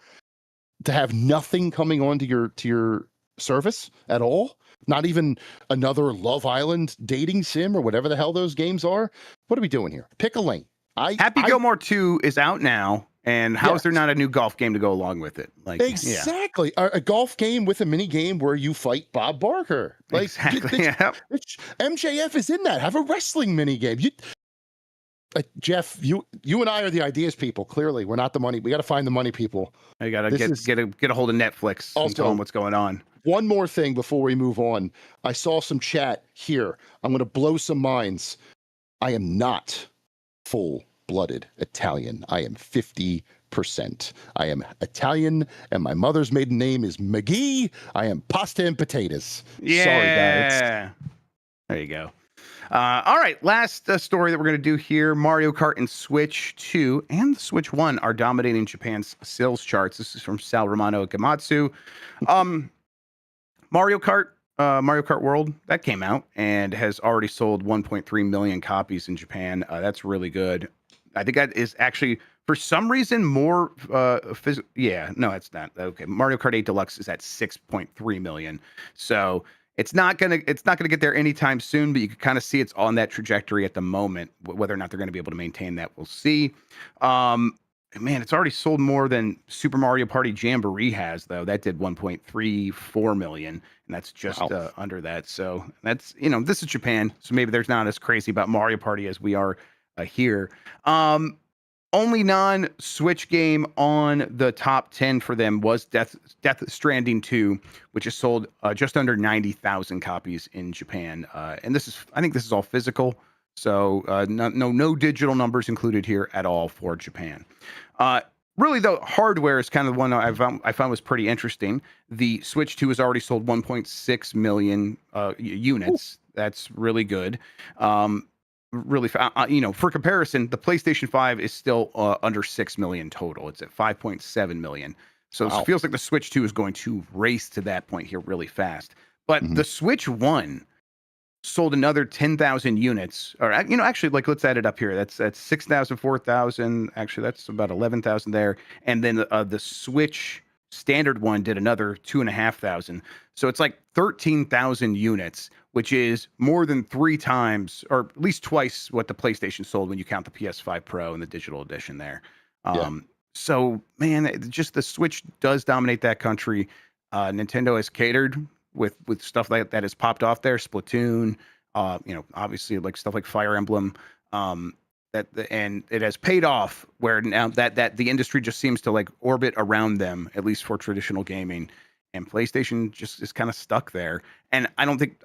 to have nothing coming onto your service at all, not even another Love Island dating sim or whatever the hell those games are. What are we doing here? Pick a lane. Happy Gilmore 2 is out now, and how is there not a new golf game to go along with it? Like, exactly, a golf game with a mini game where you fight Bob Barker. Like, exactly. MJF is in that. Have a wrestling mini game. Jeff, you and I are the ideas people. Clearly, we're not the money. We got to find the money people. You got to get a hold of Netflix and tell them what's going on. One more thing before we move on. I saw some chat here. I'm going to blow some minds. I am not full-blooded Italian. I am 50%. I am Italian, and my mother's maiden name is McGee. I am pasta and potatoes. Yeah. Sorry, guys. There you go. All right, last story that we're going to do here. Mario Kart and Switch 2 and the Switch 1 are dominating Japan's sales charts. This is from Sal Romano Gamatsu. Mario Kart World, that came out and has already sold 1.3 million copies in Japan. That's really good. I think that is actually, for some reason, more no, it's not. Okay, Mario Kart 8 Deluxe is at 6.3 million. So it's not gonna get there anytime soon, but you can kind of see it's on that trajectory at the moment. Whether or not they're going to be able to maintain that, we'll see. Man, it's already sold more than Super Mario Party Jamboree has, though. That did 1.34 million, and that's just under that. So that's, this is Japan, so maybe there's not as crazy about Mario Party as we are here. Only non-Switch game on the top 10 for them was Death Stranding 2, which has sold just under 90,000 copies in Japan. And I think this is all physical, so no digital numbers included here at all for Japan. Really, though, hardware is kind of the one I found was pretty interesting. The Switch 2 has already sold 1.6 million units. Ooh. That's really good. Really, for comparison, the PlayStation 5 is still under 6 million total. It's at 5.7 million. So it feels like the Switch 2 is going to race to that point here really fast. But the Switch 1 sold another 10,000 units. Or, actually, let's add it up here. That's 6,000, 4,000. Actually, that's about 11,000 there. And then the Switch standard one did another 2,500. So it's like 13,000 units, which is more than 3 times or at least twice what the PlayStation sold when you count the PS5 Pro and the digital edition there. Yeah. So man, just the Switch does dominate that country. Nintendo has catered with stuff that has popped off there, Splatoon, obviously like stuff like Fire Emblem. And it has paid off where now that the industry just seems to like orbit around them, at least for traditional gaming, and PlayStation just is kind of stuck there. And I don't think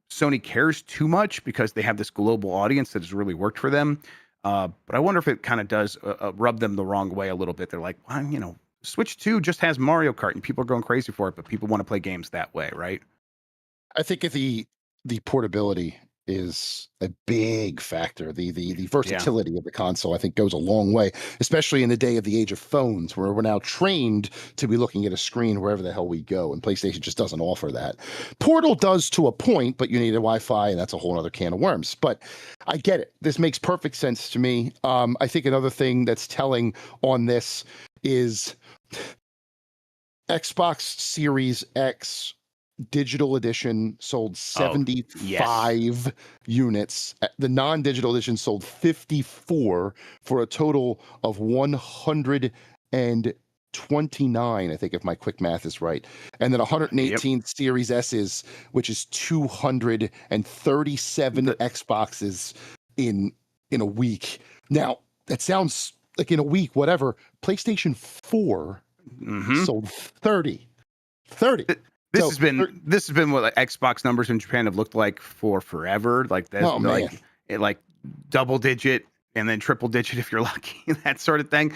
Sony cares too much because they have this global audience that has really worked for them. But I wonder if it kind of does rub them the wrong way a little bit. They're like, well, Switch 2 just has Mario Kart and people are going crazy for it, but people want to play games that way, right? I think if the portability is a big factor. The versatility of the console, I think, goes a long way, especially in the day of the age of phones, where we're now trained to be looking at a screen wherever the hell we go, and PlayStation just doesn't offer that. Portal does to a point, but you need a Wi-Fi, and that's a whole other can of worms. But I get it. This makes perfect sense to me. I think another thing that's telling on this is Xbox Series X digital edition sold 75 units. The non-digital edition sold 54 for a total of 129, I think, if my quick math is right. And then 118 Series S's, which is 237 Xboxes in a week. Now, that sounds like in a week, whatever. PlayStation 4 sold 30. This has been what Xbox numbers in Japan have looked like for forever. Like that, like double digit and then triple digit if you're lucky, that sort of thing.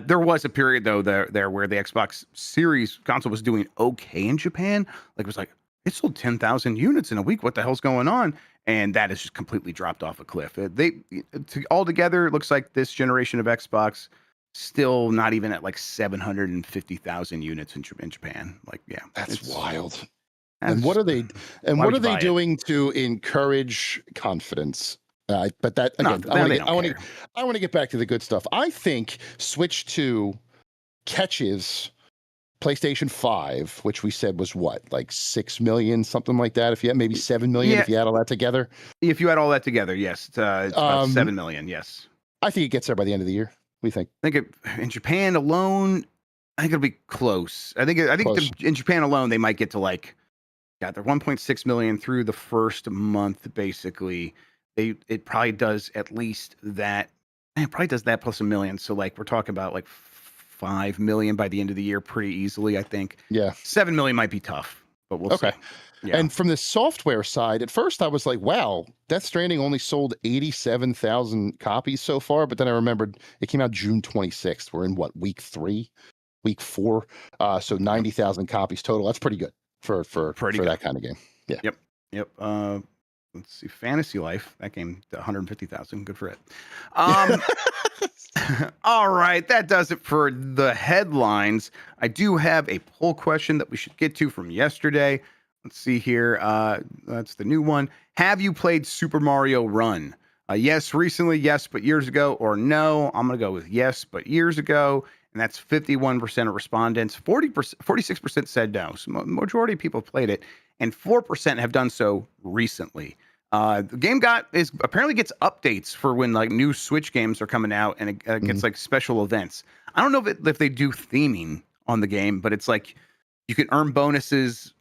There was a period though there where the Xbox Series console was doing okay in Japan. Like it was like it sold 10,000 units in a week. What the hell's going on? And that has just completely dropped off a cliff. Altogether, it looks like this generation of Xbox still not even at like 750,000 units in Japan. Like, yeah, that's wild. And what are they doing to encourage confidence? But that again, I want to get back to the good stuff. I think Switch 2 catches PlayStation 5, which we said was what, like 6 million, something like that. If you had maybe 7 million, if you add all that together. If you add all that together, yes, it's about 7 million. Yes, I think it gets there by the end of the year. What do you think? I think in Japan alone, I think it'll be close. I think in Japan alone, they might get to like, they're 1.6 million through the first month. Basically, it probably does at least that. It probably does that plus 1 million. So like we're talking about like 5 million by the end of the year, pretty easily. I think. Yeah. 7 million might be tough, but we'll see. Yeah. And from the software side, at first I was like, wow, Death Stranding only sold 87,000 copies so far. But then I remembered it came out June 26th. We're in what, week 4? So 90,000 copies total. That's pretty good for that kind of game. Yeah. Yep. Let's see. Fantasy Life, that game, 150,000. Good for it. All right. That does it for the headlines. I do have a poll question that we should get to from yesterday. Let's see here. That's the new one. Have you played Super Mario Run? Yes, recently, yes, but years ago, or no. I'm going to go with yes, but years ago. And that's 51% of respondents. 46% said no. So majority of people have played it, and 4% have done so recently. The game apparently gets updates for when like new Switch games are coming out, and it gets like special events. I don't know if they do theming on the game, but it's like you can earn bonuses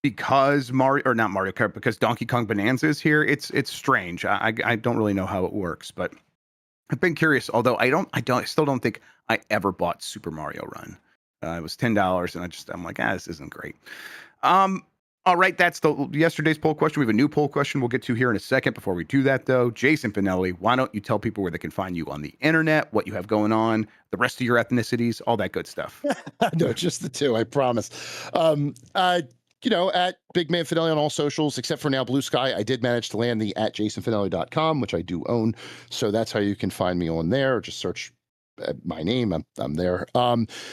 because not Mario Kart, because Donkey Kong Bonanza is here. It's strange. I don't really know how it works, but I've been curious. Although I still don't think I ever bought Super Mario Run. It was $10, and I'm like, this isn't great. All right, that's yesterday's poll question. We have a new poll question we'll get to here in a second. Before we do that, though, Jason Fanelli, why don't you tell people where they can find you on the internet, what you have going on, the rest of your ethnicities, all that good stuff? No, just the two, I promise. At Big Man Fanelli on all socials, except for now Blue Sky. I did manage to land the at jasonfanelli.com, which I do own. So that's how you can find me on there. Just search my name. I'm there.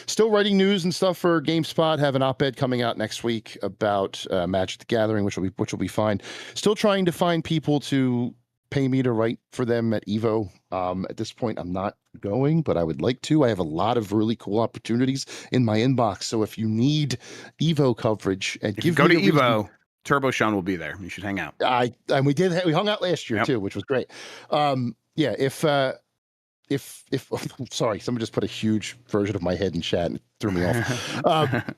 Still writing news and stuff for GameSpot. Have an op-ed coming out next week about Magic the Gathering, which will be fine. Still trying to find people to pay me to write for them at Evo. At this point, I'm not going, but I would like to. I have a lot of really cool opportunities in my inbox. So if you need Evo coverage and If you go to Evo, Turbo Sean will be there. You should hang out. And we hung out last year too, which was great. Yeah, if sorry, someone just put a huge version of my head in chat and it threw me off.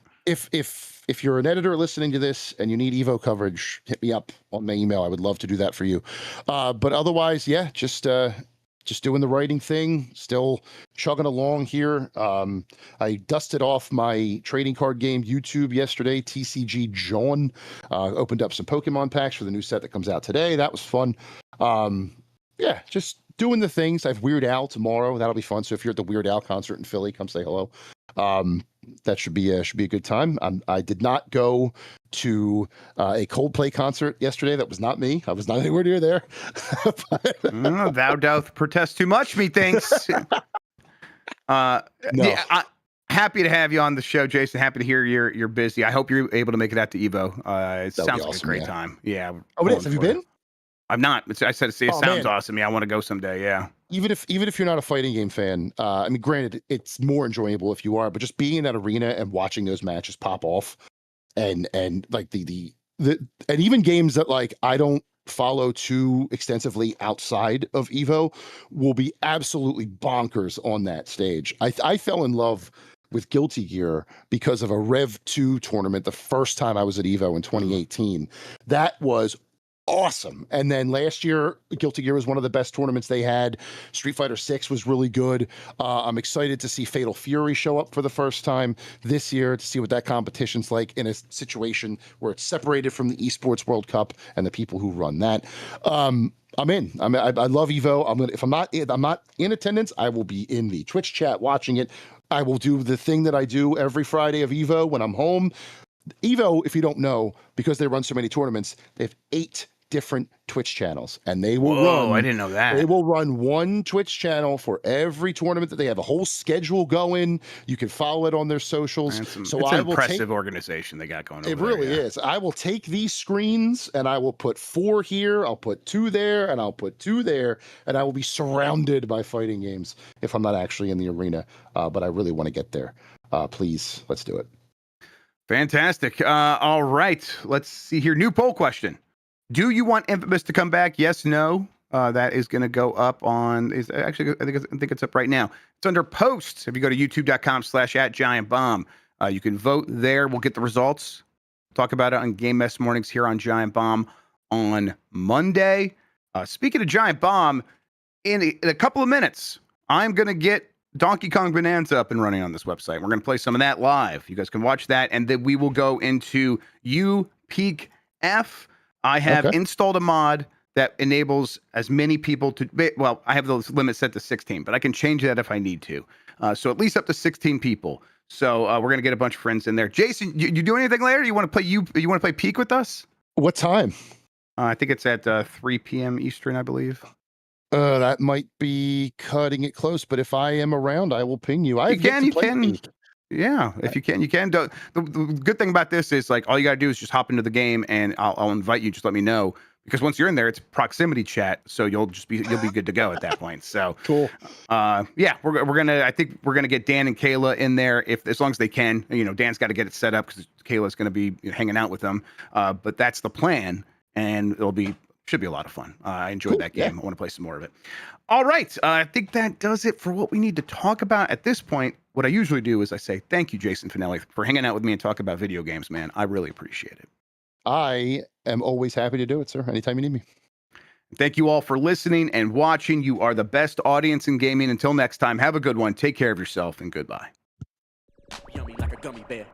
If you're an editor listening to this and you need Evo coverage, hit me up on my email. I would love to do that for you. But otherwise, yeah, just doing the writing thing, still chugging along here. I dusted off my trading card game YouTube yesterday, TCG John. Opened up some Pokemon packs for the new set that comes out today. That was fun. Yeah, just doing the things. I have Weird Al tomorrow. That'll be fun. So if you're at the Weird Al concert in Philly, come say hello. That should be a good time. I did not go to a Coldplay concert yesterday. That was not me. I was not anywhere near there. Thou doth protest too much, methinks. No. Yeah, happy to have you on the show, Jason. Happy to hear you're busy. I hope you're able to make it out to Evo. It sounds like a great time. Yeah. Oh, it is. Have you been? I'm not. I said it sounds awesome. Yeah, I want to go someday. Yeah. Even if you're not a fighting game fan, I mean, granted, it's more enjoyable if you are, but just being in that arena and watching those matches pop off, and like the and even games that like I don't follow too extensively outside of Evo will be absolutely bonkers on that stage. I fell in love with Guilty Gear because of a Rev 2 tournament the first time I was at Evo in 2018. That was awesome. And then last year, Guilty Gear was one of the best tournaments they had. Street Fighter 6 was really good. I'm excited to see Fatal Fury show up for the first time this year to see what that competition's like in a situation where it's separated from the Esports World Cup and the people who run that. I'm in. I love Evo. If I'm not in attendance, I will be in the Twitch chat watching it. I will do the thing that I do every Friday of Evo when I'm home. Evo, if you don't know, because they run so many tournaments, they have 8 different Twitch channels, and they will run. I didn't know that. They will run one Twitch channel for every tournament that they have a whole schedule going. You can follow it on their socials. It's an impressive organization they got going. It really is. I will take these screens and I will put 4 here. I'll put 2 there, and I'll put 2 there, and I will be surrounded by fighting games if I'm not actually in the arena. But I really want to get there. Please, let's do it. Fantastic. All right. Let's see here. New poll question. Do you want Infamous to come back? Yes, no. That is going to go up on. I think it's up right now. It's under posts. If you go to youtube.com/@GiantBomb, you can vote there. We'll get the results. Talk about it on Game Mess Mornings here on Giant Bomb on Monday. Speaking of Giant Bomb, in a couple of minutes, I'm going to get Donkey Kong Bonanza up and running on this website. We're going to play some of that live. You guys can watch that, and then we will go into Peak F. I have installed a mod that enables as many people to. Well, I have the limit set to 16, but I can change that if I need to. So at least up to 16 people. So we're gonna get a bunch of friends in there. Jason, you do anything later? You want to play? You want to play Peak with us? What time? I think it's at 3 p.m. Eastern, I believe. That might be cutting it close, but if I am around, I will ping you. You can. Yeah, if you can, you can. The good thing about this is like all you gotta do is just hop into the game, and I'll invite you. Just let me know, because once you're in there, it's proximity chat, so you'll be good to go at that point. So cool. Yeah, I think we're gonna get Dan and Kayla in there as long as they can. You know, Dan's got to get it set up because Kayla's gonna be hanging out with them. But that's the plan, and should be a lot of fun. I enjoyed that game. Yeah. I want to play some more of it. All right. I think that does it for what we need to talk about at this point. What I usually do is I say, thank you, Jason Fanelli, for hanging out with me and talking about video games, man. I really appreciate it. I am always happy to do it, sir. Anytime you need me. Thank you all for listening and watching. You are the best audience in gaming. Until next time, have a good one. Take care of yourself, and goodbye. Yummy like a gummy bear.